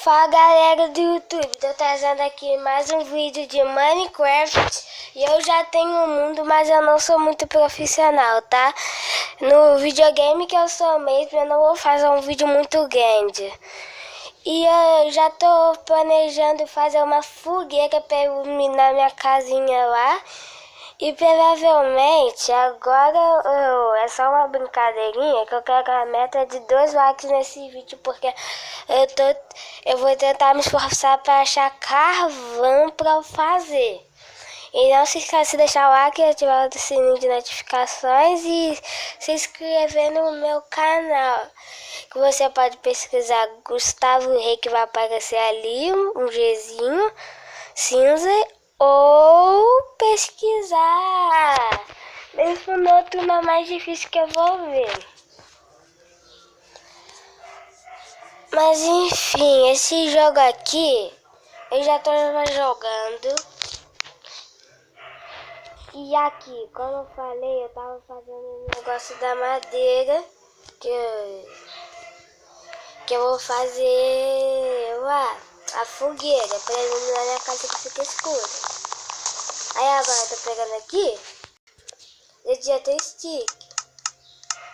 Fala galera do YouTube, tô trazendo aqui mais um vídeo de Minecraft. E eu já tenho um mundo, mas eu não sou muito profissional, tá? No videogame que eu sou mesmo, eu não vou fazer um vídeo muito grande. E eu já tô planejando fazer uma fogueira pra iluminar minha casinha lá. E provavelmente agora é só uma brincadeirinha que eu quero a meta de 2 likes nesse vídeo, porque eu vou tentar me esforçar para achar carvão para fazer. E não se esqueça de deixar o like, ativar o sininho de notificações e se inscrever no meu canal. Que você pode pesquisar Gustavo Rei, que vai aparecer ali, um Gzinho cinza, ou pesquisar mesmo no outro não é mais difícil que eu vou ver. Mas enfim, esse jogo aqui eu já tô jogando. E aqui, como eu falei, eu tava fazendo um negócio da madeira que eu vou fazer lá a fogueira pra iluminar minha casa que fica escura. Aí agora eu tô pegando aqui, eu já tenho stick.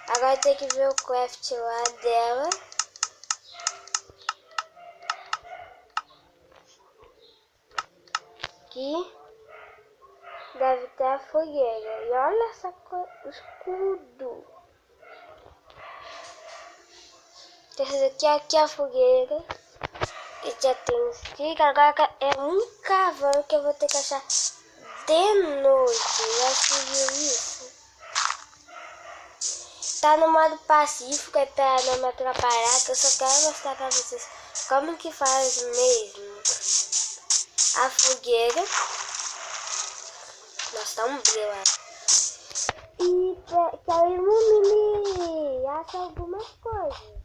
Agora tem que ver o craft lá dela. Aqui deve ter a fogueira. E olha essa escudo. Esse aqui é a fogueira. E já tem um stick. Agora é um carvão que eu vou ter que achar de noite. Já se viu isso? Tá no modo pacífico, é pra não me atrapalhar, que eu só quero mostrar pra vocês como que faz mesmo a fogueira. Nossa, tá um brilho lá. E que eu ilumine, acha algumas coisas.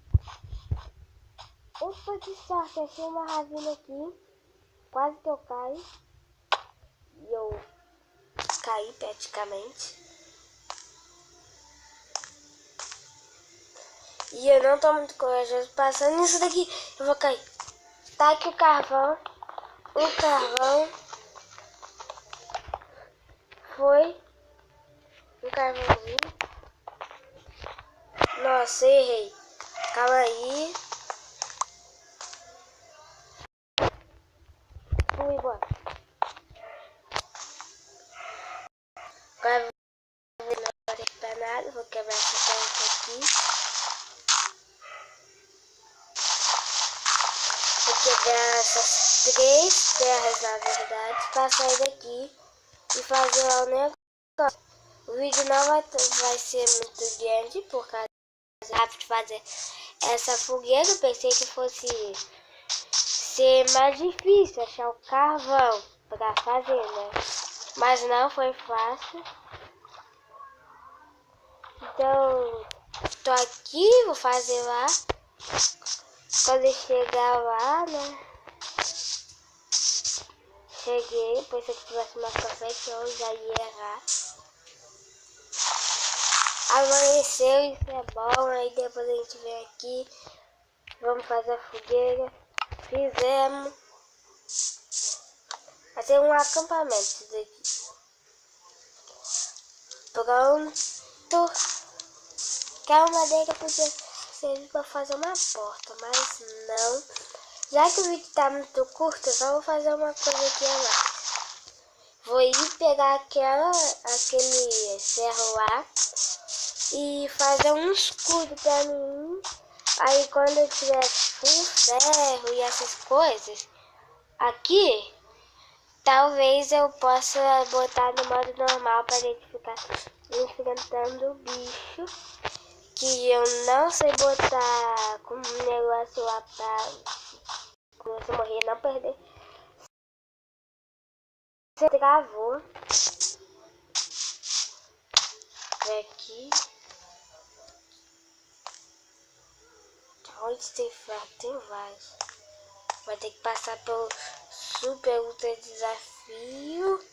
Opa, que sorte, achei uma ravina aqui. Quase que eu caio. E eu caí praticamente. E eu não tô muito corajoso. Passando nisso daqui, eu vou cair. Tá aqui o carvão. O carvão foi um carvãozinho. Nossa, errei. Calma aí. Fui embora. Agora não vou ter pra nada. Vou quebrar essa terra aqui. Vou quebrar essas 3 terras, na verdade, pra sair daqui e fazer lá o negócio. O vídeo não vai ser muito grande, por causa rápido de fazer essa fogueira. Eu pensei que fosse ser mais difícil achar o carvão pra fazer, né? Mas não foi fácil. Então, tô aqui, vou fazer lá. Quando eu chegar lá, né? Cheguei, pensei que tivesse mais pra frente, eu já ia errar. Amanheceu, isso é bom. Aí depois a gente vem aqui, vamos fazer a fogueira. Fizemos. Vai ser um acampamento isso daqui. Pronto. Que a madeira podia servir para fazer uma porta, mas não. Já que o vídeo tá muito curto, eu só vou fazer uma coisa aqui a mais. Vou ir pegar aquele ferro lá e fazer um escudo pra mim. Aí quando eu tiver full ferro e essas coisas aqui, talvez eu possa botar no modo normal para gente ficar enfrentando o bicho. Que eu não sei botar com um negócio lá pra quando você morrer não perder. Você travou. Vem aqui. Onde tem ferro? Tem vários. Vai ter que passar pelo super ultra desafio.